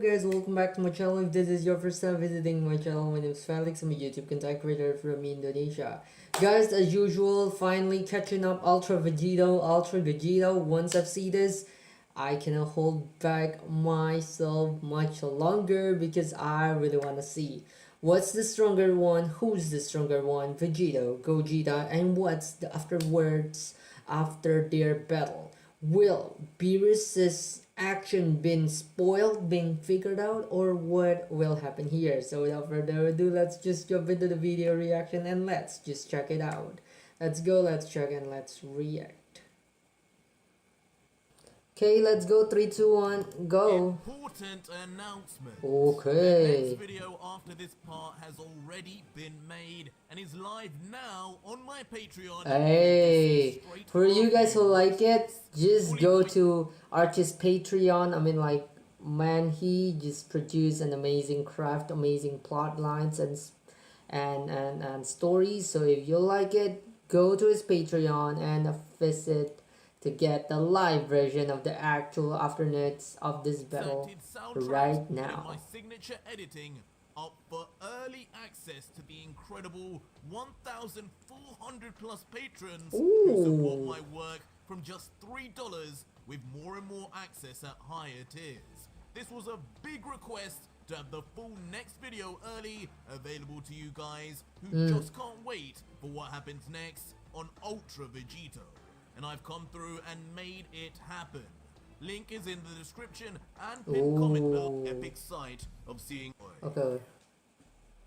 guys, welcome back to my channel. If this is your first time visiting my channel, my name is Felix. I'm a YouTube content creator from Indonesia. Guys, as usual, finally catching up Ultra Vegeta. Once I've seen this, I cannot hold back myself much longer because I really want to see what's the stronger one, who's the stronger one, Vegito, Gogeta, and what's the afterwards after their battle. Will beerus's action been spoiled, been figured out, or what will happen here? So without further ado, let's just jump into the video reaction and let's just check it out. Let's go, let's check and let's react. Okay, let's go. 3, 2, 1, go. Important announcement. Okay. The next video after this part has already been made and is live now on my Patreon. Hey, for you guys who like it, just go to Arch's Patreon. I mean, like, man, he just produced an amazing craft, amazing plot lines and stories. So if you like it, go to his Patreon and visit to get the live version of the actual aftermaths of this battle right now. My signature editing up for early access to the incredible 1,400 plus patrons who support my work from just $3 with more and more access at higher tiers. This was a big request to have the full next video early available to you guys who just can't wait for what happens next on Ultra Vegito. And I've come through and made it happen. Link is in the description and pinned comment below. Epic sight of seeing. Okay.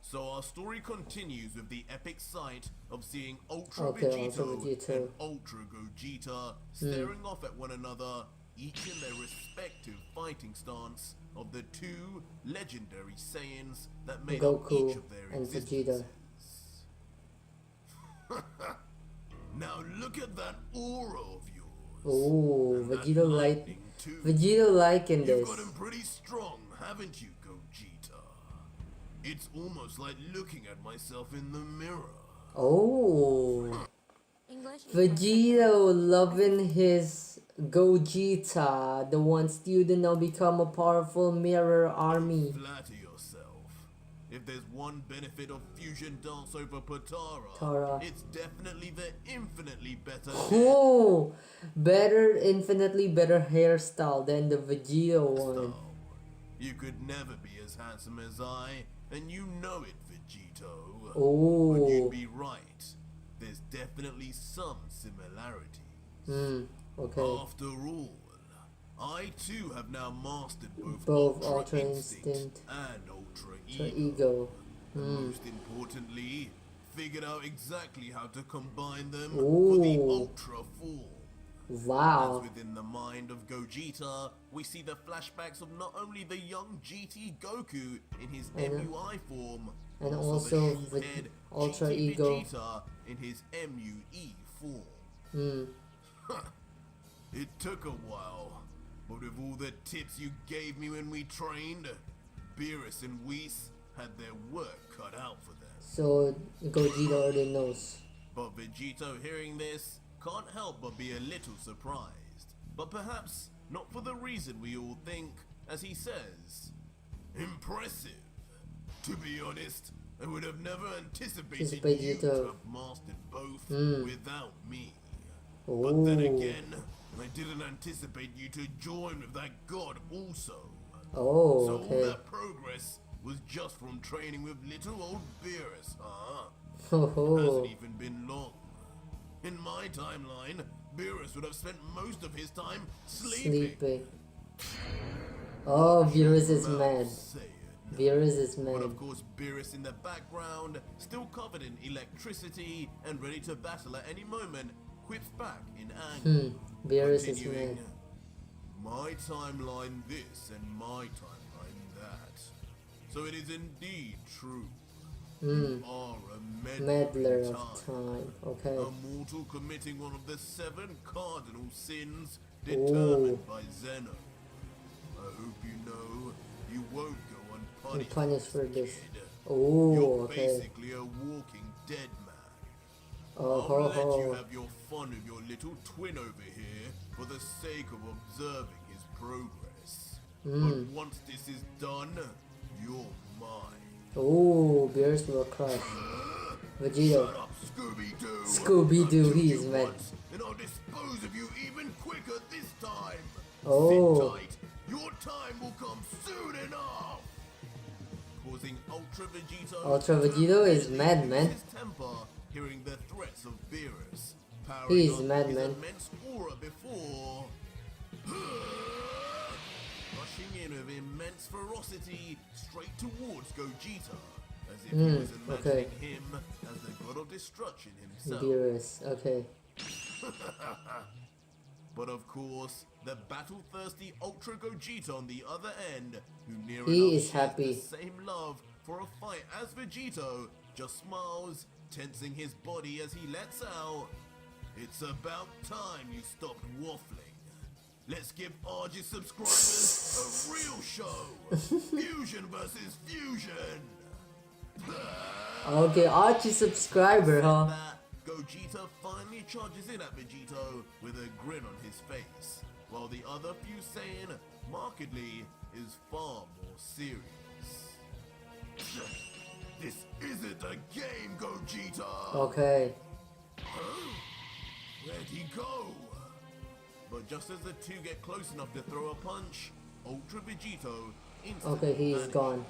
So our story continues with the epic sight of seeing Ultra Vegito and Ultra Gogeta staring off at one another, each in their respective fighting stance of the two legendary Saiyans that made up each of their existences. Now look at that aura of yours. Oh, Vegito liking this. You've gotten pretty strong, haven't you, Gogeta? It's almost like looking at myself in the mirror. Oh, Vegito loving his Gogeta, the one student now become a powerful mirror army. Flatter yourself. If there's one benefit of fusion dance over Potara, it's definitely the infinitely better. Oh, infinitely better hairstyle than the Vegito one. You could never be as handsome as I, and you know it, Vegito. Oh. But you'd be right. There's definitely some similarities. Okay. After all, I too have now mastered both Ultra Instinct and Ultra Ego. Most importantly, figured out exactly how to combine them for the Ultra form. Wow. As within the mind of Gogeta, we see the flashbacks of not only the young GT Goku in his MUI form, and also the Ultra GT Ego Vegeta in his MUE form. It took a while, but with all the tips you gave me when we trained, beerus and whis had their work cut out for them. So Gogeta already knows. But Vegito, hearing this, can't help but be a little surprised. But perhaps not for the reason we all think, as he says, impressive. To be honest, I would have never anticipated you to have mastered both without me. But then again, I didn't anticipate you to join with that god also. So all that progress was just from training with little old beerus, huh? Hasn't even been long. In my timeline, beerus would have spent most of his time sleeping. Oh, beerus is mad. Beerus is mad. But of course, beerus in the background, still covered in electricity and ready to battle at any moment, quips back in anger. Beerus is mad. My timeline this and my timeline that. So it is indeed true. You are a meddler of time. Okay. A mortal committing one of the 7 cardinal sins determined by Zeno. I hope you know you won't go unpunished for this. You're basically a walking dead man. I'll let you have your fun with your little twin over here for the sake of observing his progress. But once this is done, you're mine. Oh, beerus will crush. Vegito. Shut up, Scooby-Doo! Scooby-Doo, I'll he kill is you mad. once, and I'll dispose of you even quicker this time! Oh. Sit tight, your time will come soon enough! Causing Ultra Vegito Ultra to Vegito is immediately mad, lose man. his temper, hearing the threats of beerus. He is Powering mad, up his man. immense aura before... rushing in with immense ferocity straight towards Gogeta, as if he was imagining him as the god of destruction himself. Beerus, okay. But of course, the battle-thirsty Ultra Gogeta on the other end, who near He enough is shares happy. the same love for a fight as Vegito, just smiles, tensing his body as he lets out, "It's about time you stopped waffling. Let's give ARJ subscribers a real show. Fusion versus fusion." Okay, Archie subscriber, huh? That, Gogeta finally charges in at Vegito with a grin on his face, while the other few Saiyan, markedly, is far more serious. This isn't a game, Gogeta! Okay. Where'd he go? But just as the two get close enough to throw a punch, Ultra Vegito instantly Okay, he is vanishes. gone.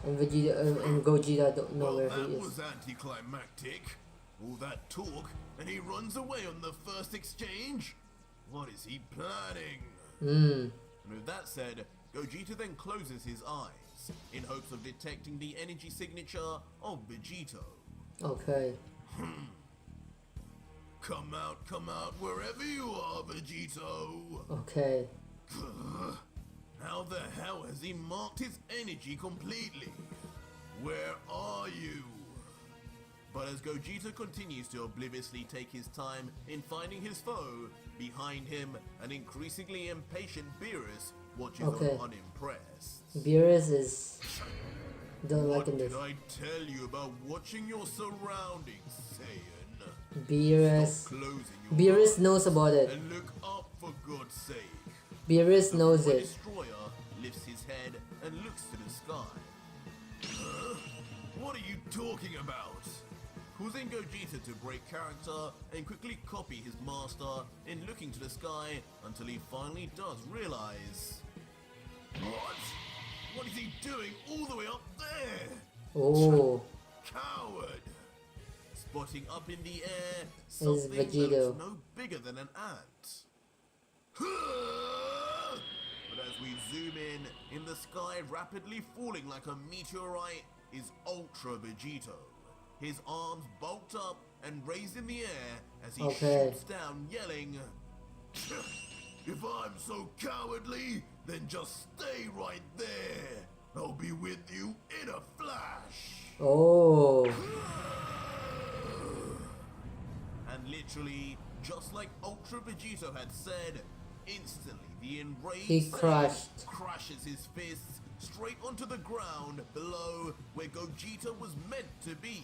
And Vegeta and Gogeta don't know Well, where that he is. was anticlimactic. All that talk, and he runs away on the first exchange? What is he planning? And with that said, Gogeta then closes his eyes, in hopes of detecting the energy signature of Vegito. Okay. Come out, wherever you are, Vegito! Okay. How the hell has he marked his energy completely? Where are you? But as Gogeta continues to obliviously take his time in finding his foe, behind him, an increasingly impatient Beerus watches Okay. on unimpressed. Beerus is don't What like this. did I tell you about watching your surroundings, Saiyan? Beerus. Stop closing your Beerus eyes knows about it. and look up for God's sake. Beerus The knows Boy it. Destroyer lifts his head and looks to the sky. Huh? What are you talking about? Causing Gogeta to break character and quickly copy his master in looking to the sky until he finally does realize. What? What is he doing all the way up there? Oh, Coward! Spotting up in the air is something that Vegito. looks no bigger than an ant. But as we zoom in the sky rapidly falling like a meteorite is Ultra Vegito. His arms bulked up and raised in the air as he Okay. shoots down yelling, "If I'm so cowardly, then just stay right there. I'll be with you in a flash." Oh, And literally, just like Ultra Vegito had said, instantly the enraged He Saiyan crushed. crashes his fists straight onto the ground below where Gogeta was meant to be,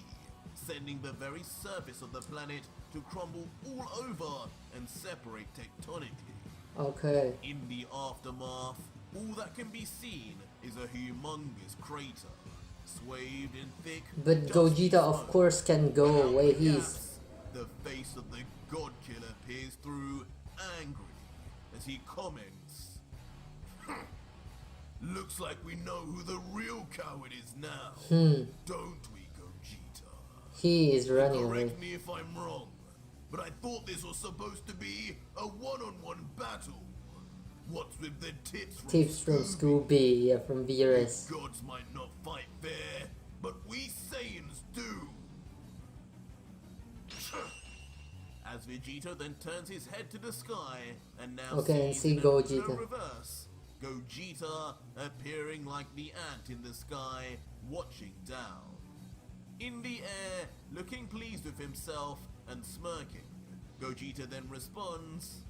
sending the very surface of the planet to crumble all over and separate tectonically. okay. In the aftermath, all that can be seen is a humongous crater, swathed in thick, But dusty Gogeta, of smoke. course, can go away. He's Yes, the face of the God Killer peers through, angry, as he comments, "Looks like we know who the real coward is now, don't we, Gogeta? he is running away. Correct me if I'm wrong, but I thought this was supposed to be a one-on-one battle. What's with the tips from Tips from Scooby? Scooby, yeah, from Beerus. Gods might not fight fair, but we Saiyans do." As Vegito then turns his head to the sky and now Okay, and sees see in Gogeta. a reverse, Gogeta appearing like the ant in the sky, watching down. In the air, looking pleased with himself and smirking, Gogeta then responds,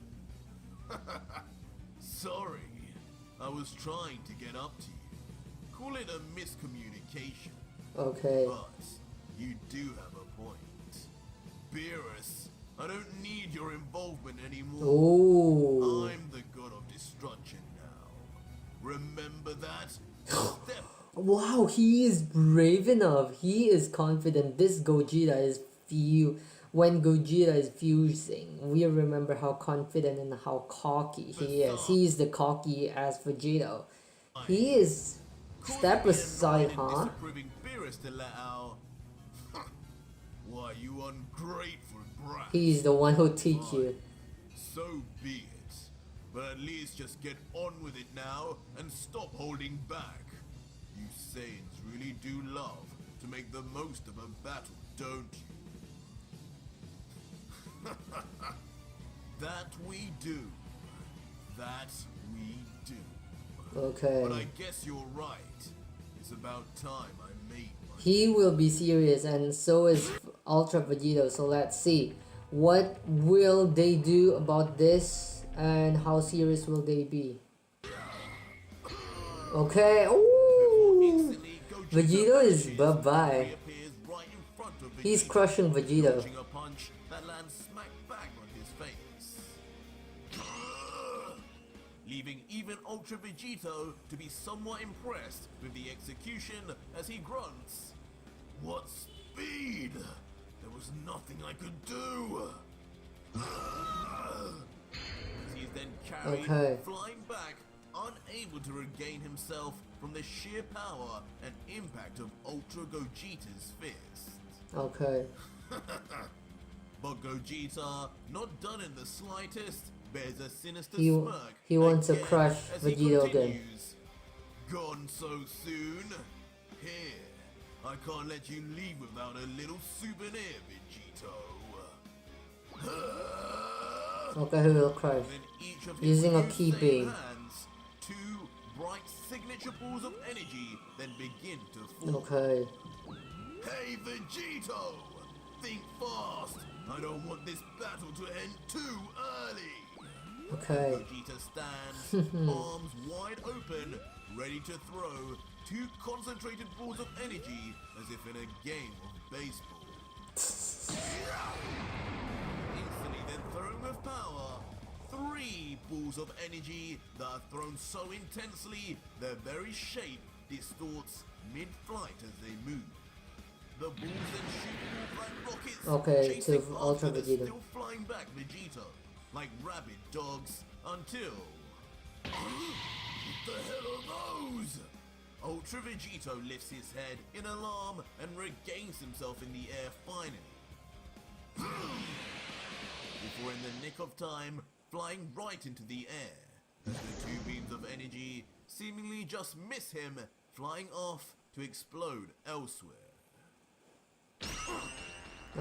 "Sorry, I was trying to get up to you. Call it a miscommunication, Okay. but you do have a point. Beerus, I don't need your involvement anymore. Oh, I'm the god of destruction now. Remember that? Step Wow, he is brave enough. He is confident. This Gogeta is when Gogeta is fusing. We remember how confident and how cocky he is. He is the cocky as Vegito. He is step aside, huh? disapproving beerus to let out. Why, you ungrateful brat. He is the one who teach you. So be it. But at least just get on with it now and stop holding back. You Saiyans really do love to make the most of a battle, don't you? That we do. That we do. But Okay. I guess you're right. It's about time I made my... He will be serious and so is Ultra Vegito. So let's see. What will they do about this and how serious will they be? Okay. Ooh. Instantly, Vegito is vanishes bye-bye. and reappears right in front of He's Vegeta, crushing Vegito. launching a punch that lands smack bang on his face, leaving even Ultra Vegito to be somewhat impressed with the execution as he grunts. What speed! There was nothing I could do! As he's then carried, Okay. flying back, unable to regain himself from the sheer power and impact of Ultra Gogeta's fist. Okay. But Gogeta, not done in the slightest, bears a sinister He- smirk. he wants to again crush as he Vegito again. continues. Gone so soon? Here, I can't let you leave without a little souvenir, Vegito. Okay, he will crush. Then each of Using a his key Saiyan beam. hands, two bright signature balls of energy then begin to form. Okay. Hey Vegito! Think fast! I don't want this battle to end too early! Okay. Gogeta stands, arms wide open, ready to throw two concentrated balls of energy as if in a game of baseball. Instantly then thrown with power, three balls of energy that are thrown so intensely their very shape distorts mid-flight as they move. The balls then shoot forth like rockets, Okay, chasing to Ultra after the Vegeta. still flying back Vegito, like rabid dogs, until... What the hell are those? Ultra Vegito lifts his head in alarm and regains himself in the air finally. Before in the nick of time, flying right into the air, as the two beams of energy seemingly just miss him, flying off to explode elsewhere. You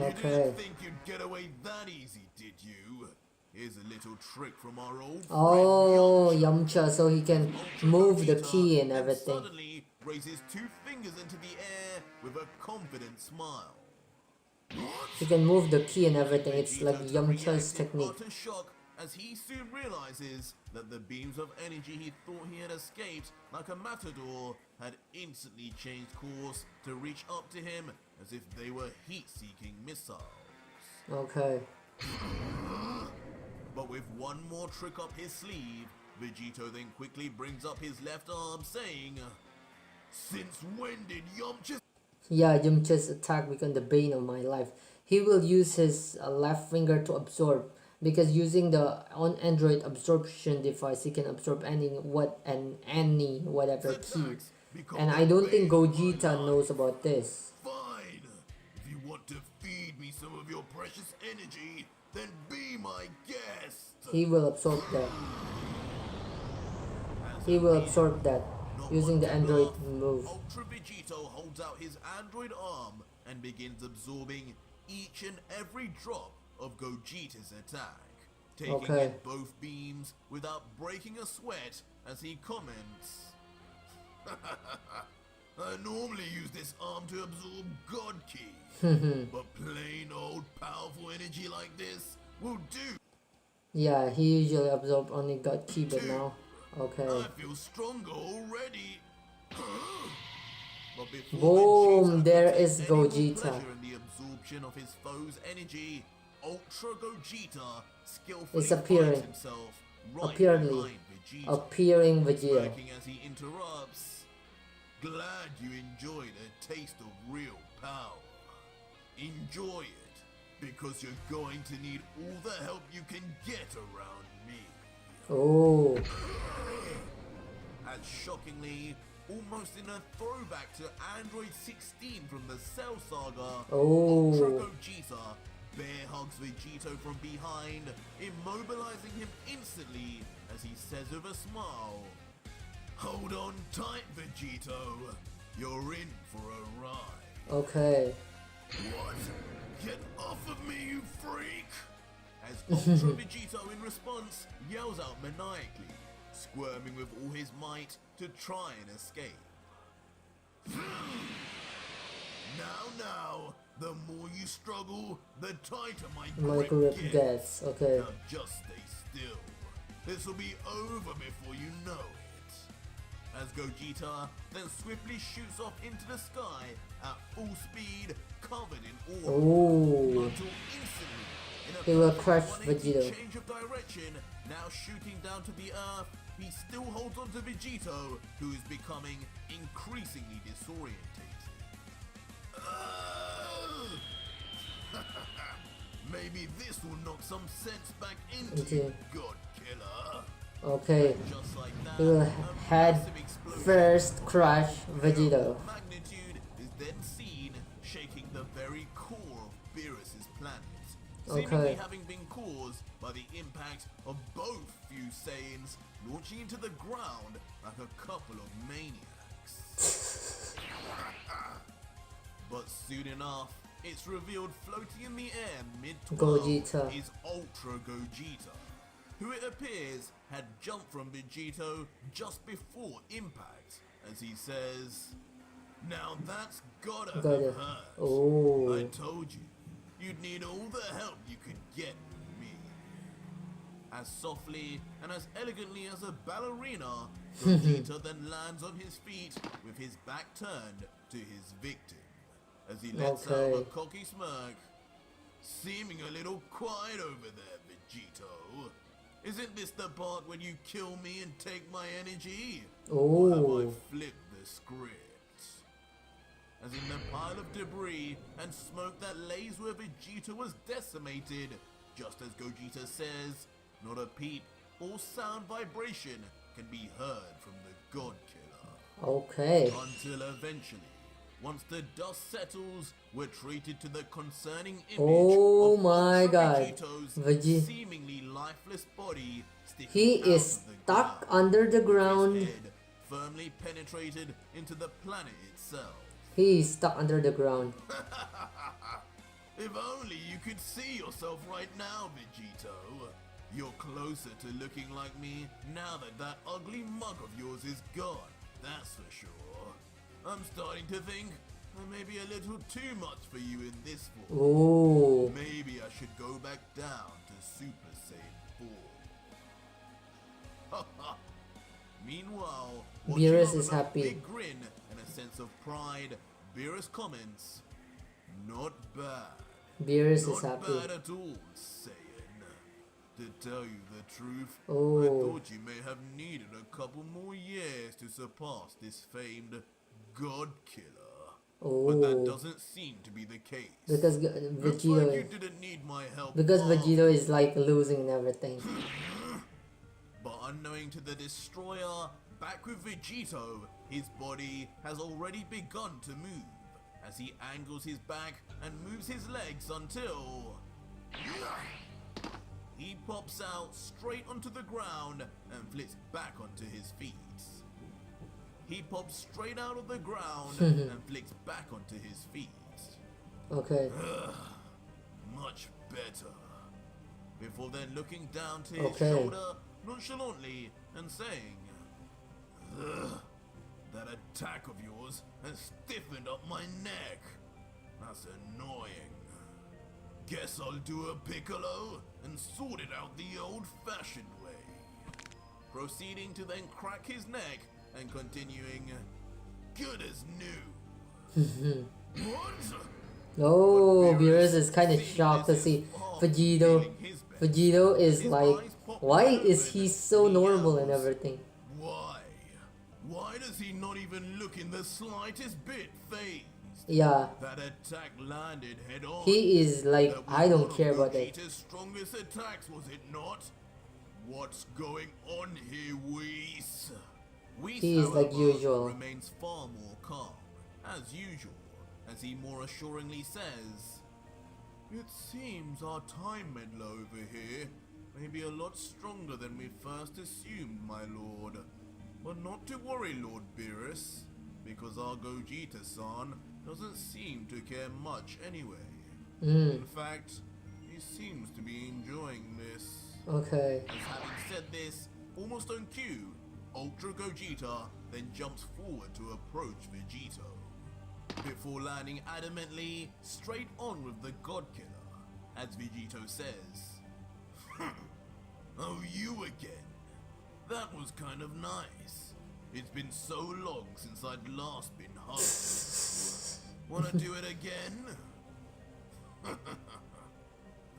Okay. didn't think you'd get away that easy, did you? Here's a little trick from our old Oh, friend Yamcha, so he can Ultra move the Gogeta key and then everything. suddenly raises two fingers into the air with a confident smile. He can move the key and everything. It's like Vegeta Yamcha's reacts in technique. utter shock as he soon realizes that the beams of energy he thought he had escaped like a matador had instantly changed course to reach up to him as if they were heat-seeking missiles. Okay. But with one more trick up his sleeve, Vegito then quickly brings up his left arm saying, "Since when did Yamcha..." Yeah, Yamcha's attack became the bane of my life. He will use his left finger to absorb. Because using the on Android absorption device, he can absorb any whatever key. attacks become And the I don't think bane of my Gogeta life. knows about this. Fine. If you want to feed me some of your precious energy, then be my guest. He will absorb that. As He a will leader, absorb that not using the one to Android bluff, move. Ultra Vegito holds out his android arm and begins absorbing each and every drop of Gogeta's attack, taking Okay. in both beams without breaking a sweat as he comments, I normally use this arm to absorb God Ki, but plain old powerful energy like this will do. Yeah, he usually absorb only God Key, but now. Okay. I feel stronger already. But before Boom, Vegeta there could take is any more Gogeta. pleasure in the absorption of his foe's energy, Ultra Gogeta skillfully It's appearing. finds himself right Apparently. behind Vegeta, Appearing Vegeta. smirking as he interrupts. Glad you enjoyed a taste of real power. Enjoy it, because you're going to need all the help you can get around me. Oh. As shockingly, almost in a throwback to Android 16 from the Cell Saga, Oh. Ultra Gogeta bear hugs Vegito from behind, immobilizing him instantly as he says with a smile, "Hold on tight, Vegito. You're in for a ride." Okay. What? Get off of me, you freak! As Ultra Vegito in response yells out maniacally, squirming with all his might to try and escape. Now, the more you struggle, the tighter my My grip grip gets. gets. Okay. Now just stay still. This will be over before you know it. As Gogeta then swiftly shoots off into the sky at full speed, covered in aura. Oh. Until instantly, in a He will perfect crush 180 Vegito. change of direction, now shooting down to the earth, he still holds on to Vegito, who is becoming increasingly disorientated. Maybe this will knock some sense back into you, God Killer. Okay. Just like that, He will a head massive explosion first crush Vegito. magnitude is then seen, shaking the very core of Beerus's planet, seemingly Okay. having been caused by the impact of both few Saiyans launching into the ground like a couple of maniacs. But soon enough, it's revealed floating in the air mid-12 Gogeta. is Ultra Gogeta, who it appears had jumped from Vegito just before impact, as he says, "Now that's gotta have hurt. Oh. I told you, you'd need all the help you could get from me." As softly and as elegantly as a ballerina, Gogeta then lands on his feet with his back turned to his victim, as he lets out a Okay. cocky smirk. "Seeming a little quiet over there, Vegito. Isn't this the part when you kill me and take my energy? Or have Oh. I flipped the script?" As in the pile of debris and smoke that lays where Vegeta was decimated, just as Gogeta says, not a peep or sound vibration can be heard from the God Killer. Okay. Until eventually, once the dust settles, we're treated to the concerning image Oh of my Ultra God. Vegito's seemingly lifeless body sticking He out is of the stuck ground, under the with ground. his head firmly penetrated into the planet itself. He is stuck under the ground. If only you could see yourself right now, Vegito. You're closer to looking like me now that that ugly mug of yours is gone, that's for sure. I'm starting to think I may be a little too much for you in this form. Oh. Maybe I should go back down to Super Saiyan 4. Meanwhile, watching Beerus on is with a happy. big grin and a sense of pride, Beerus comments, "Not bad. Beerus Not is happy. bad at all, Saiyan. To tell you the truth, I Oh. thought you may have needed a couple more years to surpass this famed God Killer. But that Oh. doesn't seem to be the case. Because Looks like you Vegito. didn't need my help. Because after Vegito is like losing and everything. But unknowing to the destroyer, back with Vegito, his body has already begun to move, as he angles his back and moves his legs until he pops out straight onto the ground and flips back onto his feet. He pops straight out of the ground and flicks back onto his feet. Okay. Much better. Before then looking down to his Okay. shoulder nonchalantly and saying, "Ugh, that attack of yours has stiffened up my neck. That's annoying. Guess I'll do a Piccolo and sort it out the old-fashioned way." Proceeding to then crack his neck and continuing, "Good as new." What? Oh, But Beerus is kind of seeing shocked to this see is far from Vegito. feeling his best. Vegito is His like eyes pop not Why even is he so normal and meows. everything? Why? Why does he not even look in the slightest bit phased? Yeah, That attack landed head on. he is like, That was I don't one care of about that. Gogeta's strongest attacks, was it not? What's going on here, Whis? Whis, He is like however, usual. remains far more calm, as usual, as he more assuringly says, "It seems our time meddler over here may be a lot stronger than we first assumed, my lord. But not to worry, Lord Beerus, because our Gogeta-san doesn't seem to care much anyway. In fact, he seems to be enjoying this." Okay. As having said this, almost on cue, Ultra Gogeta then jumps forward to approach Vegito, before landing adamantly straight on with the God Killer, as Vegito says, "Oh, you again? That was kind of nice. It's been so long since I'd last been hugged. Wanna do it again?"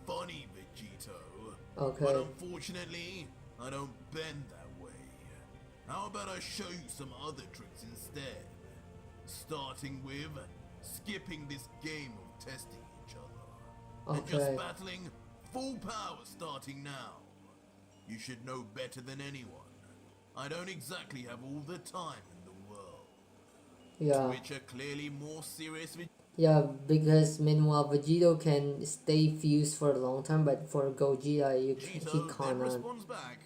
Funny, Vegito. But Okay. unfortunately, I don't bend that way. How about I show you some other tricks instead? Starting with skipping this game of testing each other. And just Okay. battling full power starting now. You should know better than anyone. I don't exactly have all the time in the world. Yeah. Which are clearly more serious with Yeah, because meanwhile Vegito can stay fused for a long time, but for Gogeta, he Vegito then cannot. responds back,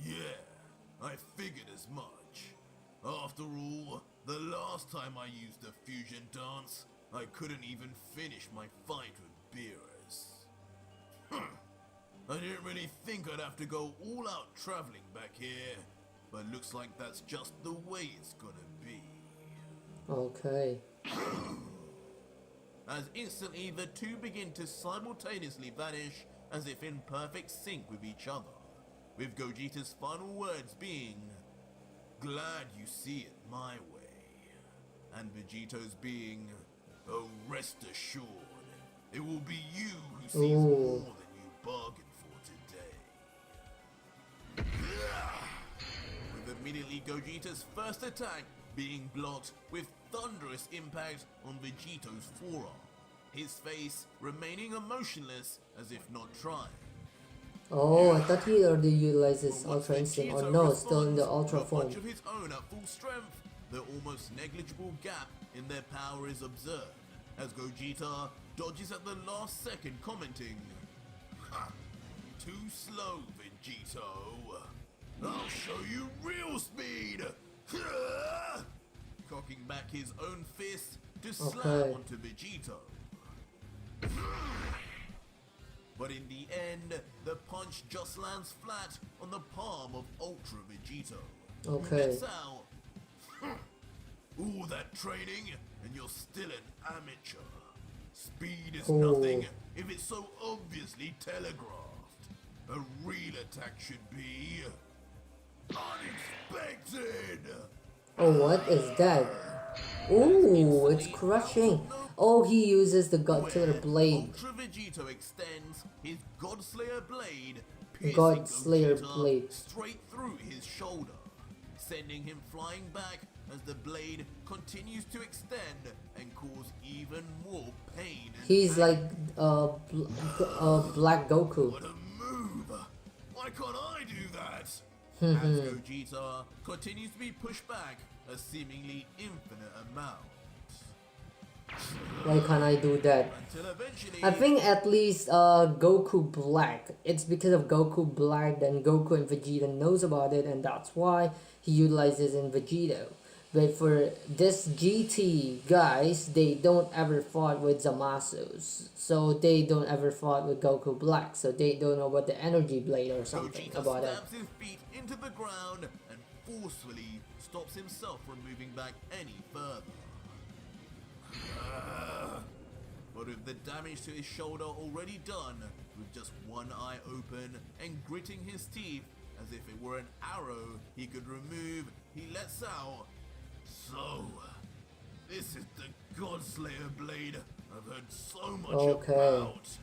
"Yeah, I figured as much. After all, the last time I used the fusion dance, I couldn't even finish my fight with Beerus. I didn't really think I'd have to go all out traveling back here, but looks like that's just the way it's gonna be." Okay. As instantly the two begin to simultaneously vanish as if in perfect sync with each other, with Gogeta's final words being, "Glad you see it my way," and Vegito's being, "Oh, rest assured, it will be you who sees more than you bargained for today." With immediately Gogeta's first attack being blocked with thunderous impact on Vegito's forearm, his face remaining emotionless as if not trying. Oh, I thought he already utilized his But once Ultra Instinct, or Vegito no, still in the responds Ultra with a punch form. of his own at full strength, the almost negligible gap in their power is observed, as Gogeta dodges at the last second, commenting, "Ha, too slow, Vegito. I'll show you real speed." Cocking back his own fist to slam Okay. onto Vegito. But in the end, the punch just lands flat on the palm of Ultra Vegito. who Okay. lets out, "All that training and you're still an amateur. Speed is nothing if it's so obviously telegraphed. A real attack should be unexpected." Oh, what is that? Ooh, it's crushing. Oh, he uses the God Killer blade. Ultra Vegito extends his Godslayer blade, piercing Godslayer Gogeta blade. straight through his shoulder, sending him flying back as the blade continues to extend and cause even more pain. And He's like Black Goku. what a move! Why can't I do that? As Gogeta continues to be pushed back a seemingly infinite amount. Why can't I do that? Until eventually, I think at least Goku Black. It's because of Goku Black that Goku and Vegeta knows about it, and that's why he utilizes in Vegito. But for this GT guys, they don't ever fought with Zamasus, so they don't ever fought with Goku Black, so they don't know about the energy blade or something Gogeta about it. stabs his feet into the ground and forcefully stops himself from moving back any further. But with the damage to his shoulder already done, with just one eye open and gritting his teeth as if it were an arrow he could remove, he lets out, "So, this is the Godslayer blade I've heard so much Okay. about.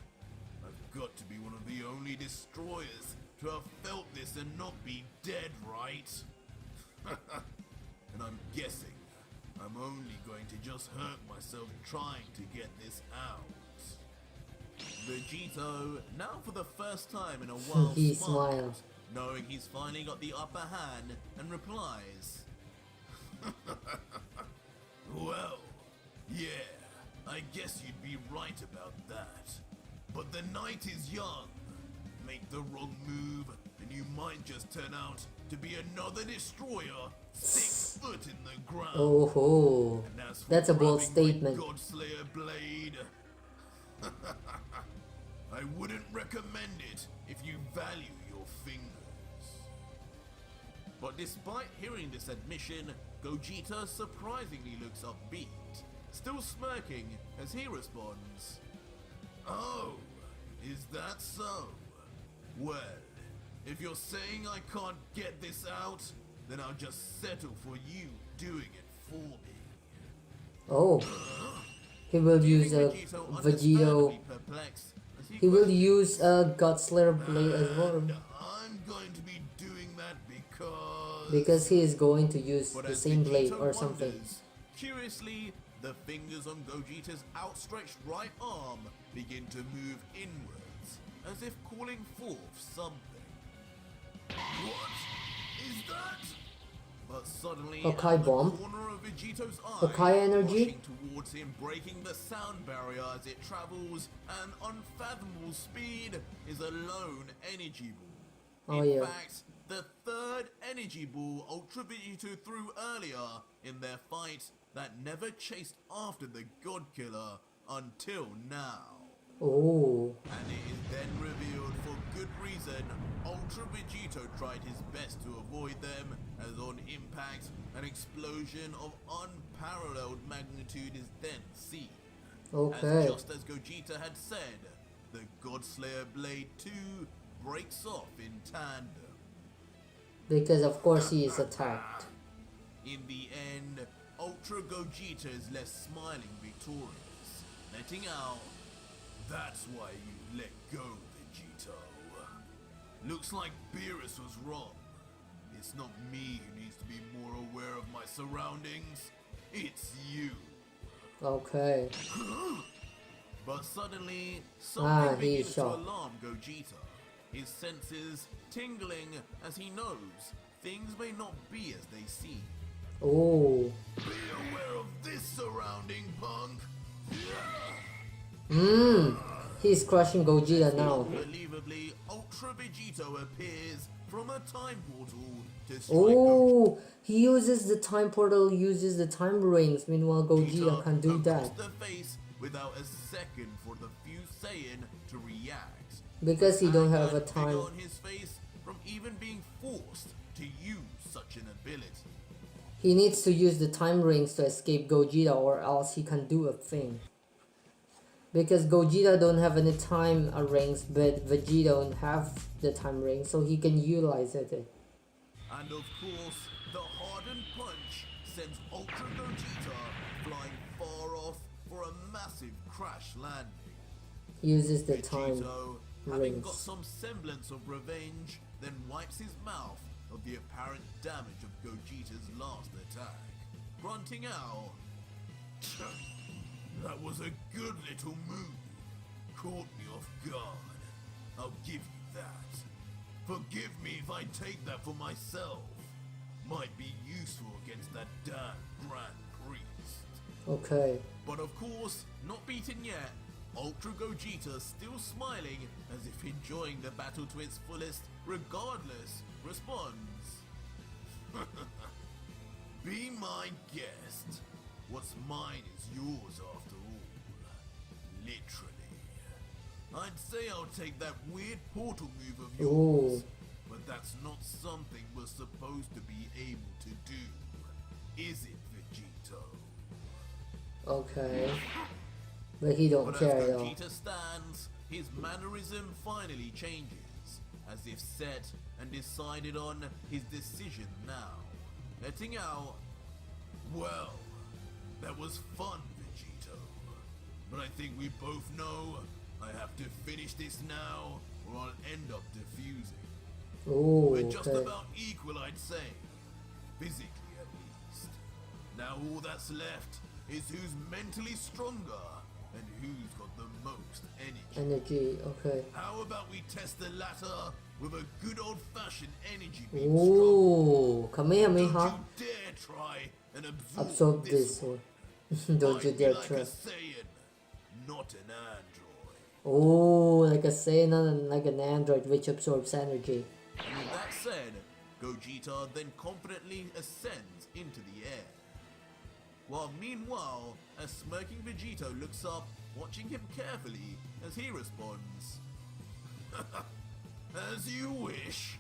I've got to be one of the only destroyers to have felt this and not be dead, right? And I'm guessing I'm only going to just hurt myself trying to get this out. Vegito, now for the first time in a while, He smiles, smiles. knowing he's finally got the upper hand, and replies, well, yeah, I guess you'd be right about that. But the night is young. Make the wrong move, and you might just turn out to be another destroyer 6 foot in the ground. Oh, And as for that's a bold grabbing my statement. Godslayer blade, I wouldn't recommend it if you value your fingers. But despite hearing this admission, Gogeta surprisingly looks upbeat, still smirking as he responds, oh, is that so? Well, if you're saying I can't get this out, then I'll just settle for you doing it for me. Oh, he will use a Vegito Vegito. understandably perplexed as He will questions, use a Godslayer blade as well, and I'm going to be doing that because he is going to use But the as same blade Vegito or something. wonders, curiously, the fingers on Gogeta's outstretched right arm begin to move inwards, as if calling forth something. What is that? But suddenly, Hakai out of the bomb? corner of Vegito's eye, Hakai energy? rushing towards him, breaking the sound barrier as it travels at an unfathomable speed, is a lone energy ball. Oh, In yeah. fact, the third energy ball Ultra Vegito threw earlier in their fight that never chased after the God Killer until now. Oh, And it is then revealed for good reason Ultra Vegito tried his best to avoid them, as on impact an explosion of unparalleled magnitude is then seen. okay. As just as Gogeta had said, the Godslayer Blade 2 breaks off in tandem. Because of course he is attacked. In the end, Ultra Gogeta is left smiling victorious, letting out, that's why you let go, Vegito. Looks like beerus was wrong. It's not me who needs to be more aware of my surroundings, it's you. Okay. But suddenly, Ah, something he begins to shot. alarm Gogeta, his senses tingling as he knows things may not be as they seem. Oh. Be aware of this surrounding, punk! He's crushing Gogeta now. Unbelievably, Ultra Vegito appears from a time portal to strike Oh, he uses the time portal, uses the time rings. Meanwhile, Gogeta can do across that. the face without a second for the few Saiyan to react. Because he don't Anger have a big time. on his face from even being forced to use such an ability. He needs to use the time rings to escape Gogeta, or else he can do a thing. Because Gogeta don't have any time rings, but Vegeta don't have the time ring, so he can utilize it. And of course, the hardened punch sends Ultra Gogeta flying far off for a massive crash landing. He uses the time Vegito, having got rings. some semblance of revenge, then wipes his mouth of the apparent damage of Gogeta's last attack, grunting out, that was a good little move. Caught me off guard. I'll give you that. Forgive me if I take that for myself. Might be useful against that damn Grand Priest. Okay. But of course, not beaten yet, Ultra Gogeta, still smiling as if enjoying the battle to its fullest, regardless, responds, be my guest. What's mine is yours after all. Literally. I'd say I'll take that weird portal move of yours, Ooh. but that's not something we're supposed to be able to do. Is it, Vegito? Okay. But he don't But as care though. Gogeta stands, his mannerism finally changes, as if set and decided on his decision now, letting out, well, that was fun, Vegito, but I think we both know I have to finish this now or I'll end up defusing. Oh, We're just okay. about equal, I'd say. Physically, at least. Now all that's left is who's mentally stronger and who's got the most energy. Energy, okay. How about we test the latter with a good old-fashioned energy beam struggle? Oh, Don't Kamehameha. you dare try and Absorb this one. one. Don't you I'd be dare like try. a Saiyan, not an android. Oh, like a Saiyan and like an android which absorbs energy. With that said, Gogeta then confidently ascends into the air. While meanwhile, a smirking Vegito looks up, watching him carefully as he responds, As you wish,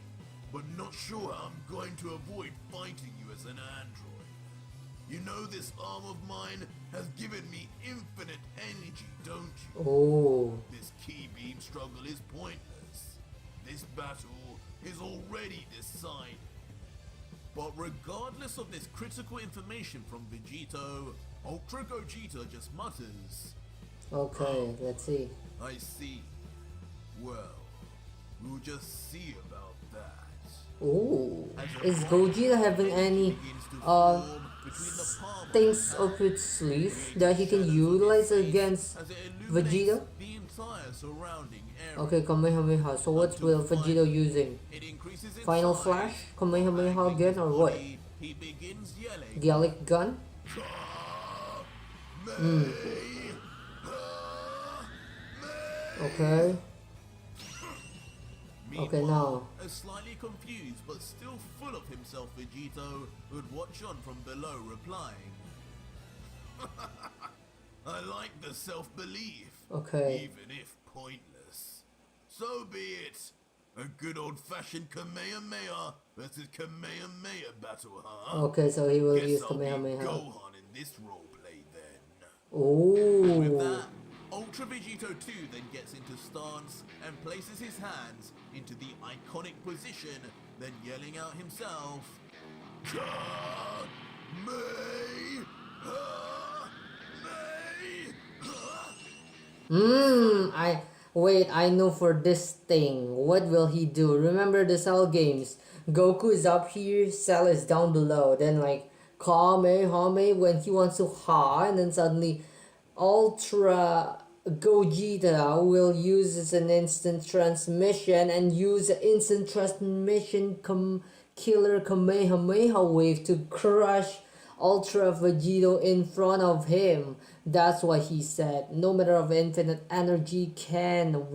but not sure how I'm going to avoid fighting you as an android. You know this arm of mine has given me infinite energy, don't you? Oh, This key beam struggle is pointless. This battle is already decided. But regardless of this critical information from Vegito, Ultra Gogeta just mutters, okay, let's see. I see. Well, we'll just see about that. Oh, As a is white Gogeta having any begins to uh form between the palm of things his up hand, its sleeve creating that he can shadows on his utilize face against as it illuminates Vegeta? the entire surrounding area. Okay, Kamehameha. So what will Vegito using? It increases in Final size, Flash? Kamehameha wangling again his or what? body, he begins yelling, Gallic Gun? Okay. Okay, now. A slightly confused but still full of himself Vegito would watch on from below, replying, I like the self-belief, Okay. even if pointless. So be it. A good old-fashioned Kamehameha versus Kamehameha battle, huh? Okay, so he will Guess use I'll be Kamehameha. Gohan in this roleplay then. With Oh. that, Ultra Vegito 2 then gets into stance and places his hands into the iconic position, then yelling out himself, I know for this thing. What will he do? Remember the Cell games. Goku is up here, Cell is down below. Then like Kamehame when he wants to ha, and then suddenly Ultra Gogeta will use as an instant transmission and use the instant transmission killer Kamehameha wave to crush Ultra Vegito in front of him. That's why he said no matter of infinite energy can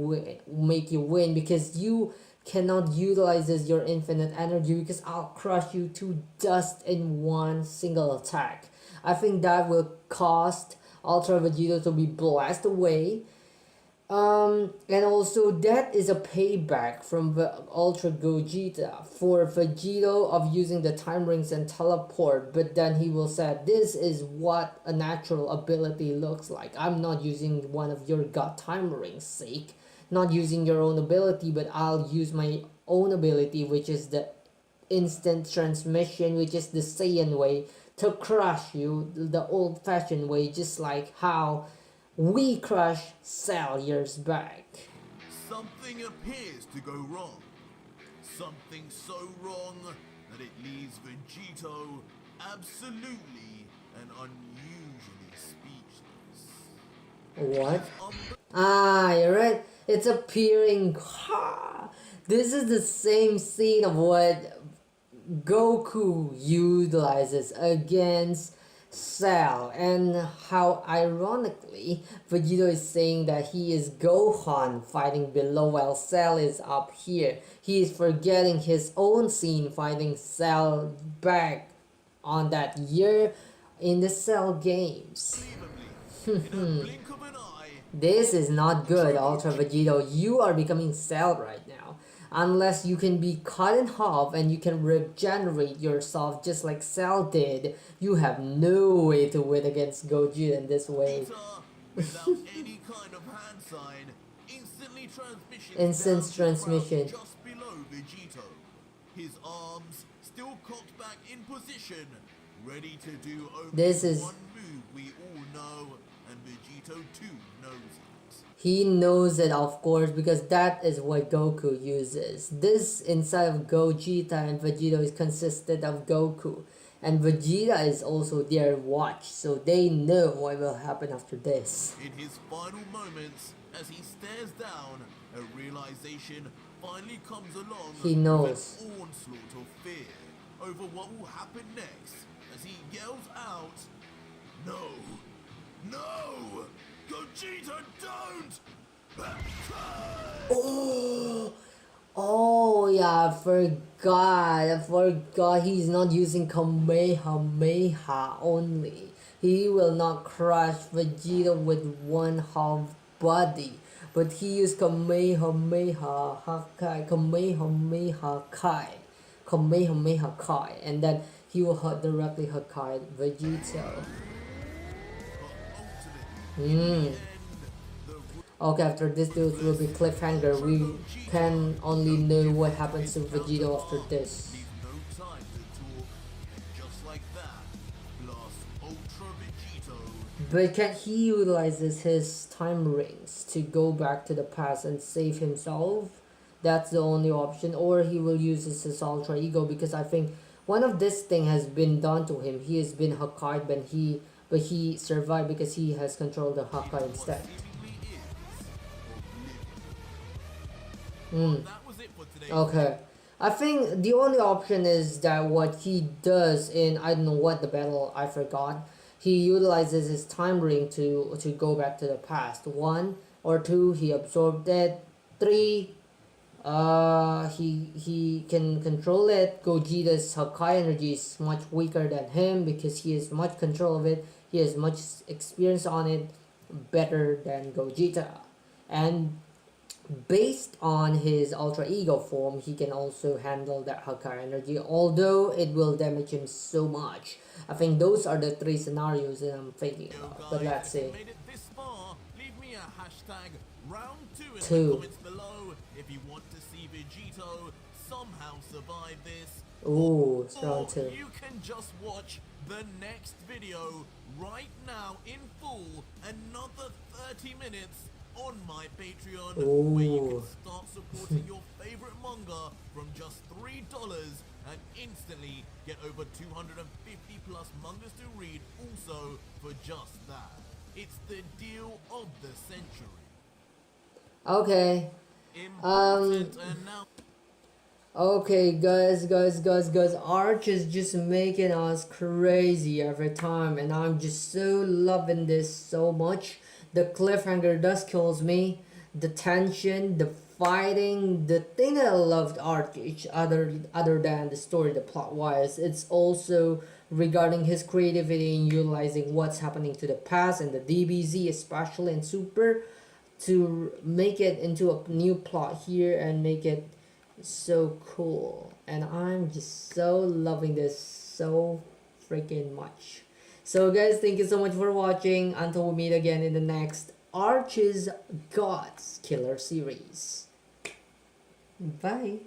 make you win, because you cannot utilize this your infinite energy, because I'll crush you to dust in one single attack. I think that will cost Ultra Vegito to be blasted away. And also that is a payback from the Ultra Gogeta for Vegito of using the time rings and teleport, but then he will say this is what a natural ability looks like. I'm not using one of your god time rings sake, not using your own ability, but I'll use my own ability, which is the instant transmission, which is the Saiyan way, to crush you the old fashioned way, just like how we crushed Cell years back. Something appears to go wrong. Something so wrong that it leaves Vegito absolutely and unusually speechless. What? Ah, you're right. It's appearing. This is the same scene of what Goku utilizes against Cell, and how ironically Vegito is saying that he is Gohan fighting below while Cell is up here. He is forgetting his own scene fighting Cell back on that year in the Cell games. In a blink of an eye, This is not good, Ultra Vegito. You are becoming Cell right now. Unless you can be cut in half and you can regenerate yourself just like Cell did, you have no way to win against Gogeta in this way. without any kind of hand sign, instantly transmission Instant down to transmission. ground just below Vegito. His arms still cocked back in position, ready to do only This is one move we all know, and Vegito too knows it. He knows it, of course, because that is what Goku uses. This inside of Gogeta and Vegito is consisted of Goku. And Vegeta is also their watch, so they know what will happen after this. In his final moments, as he stares down, a realization finally comes along He knows. with an onslaught of fear over what will happen next as he yells out, "No! No! Gogeta, don't!" Oh yeah, I forgot he's not using Kamehameha only. He will not crush Vegeta with one half body, but he used Kamehameha Hakai, Kamehameha Kai, and then he will directly Hakai Vegito. Okay, after this there will be cliffhanger. We can only know what happens to Vegito after this. Leaves no time to talk, and just like that, blasts Ultra Vegito. But can he utilizes his time rings to go back to the past and save himself? That's the only option. Or he will use his alter ego, because I think one of this thing has been done to him. He has been Hakai, but he survived because he has controlled the Hakai instead. That was it for today. Okay. I think the only option is that what he does in, I don't know what the battle, I forgot. He utilizes his time ring to go back to the past. 1 or 2, he absorbed it. 3, he can control it. Gogeta's Hakai energy is much weaker than him because he has much control of it. He has much experience on it, better than Gogeta. And based on his ultra ego form, he can also handle that Hakai energy, although it will damage him so much. I think those are the 3 scenarios that I'm thinking of. But let's see. Made it this far, leave me a hashtag round 2 in the 2. comments below if you want to see Vegito somehow survive this. Ooh, it's Or round 2. you can just watch the next video right now in full, another 30 minutes on my Patreon, where you can Ooh. start supporting your favorite manga from just $3 and instantly get over 250 plus mangas to read also for just that. It's the deal of the century. Okay. Important and now Okay, guys, Arch is just making us crazy every time, and I'm just so loving this so much. The cliffhanger does kills me. The tension, the fighting, the thing that I loved Arch each other than the story, the plot wise, it's also regarding his creativity in utilizing what's happening to the past and the DBZ especially and Super to make it into a new plot here and make it so cool. And I'm just so loving this so freaking much. So guys, thank you so much for watching. Until we meet again in the next Arch's Gods Killer series. Bye.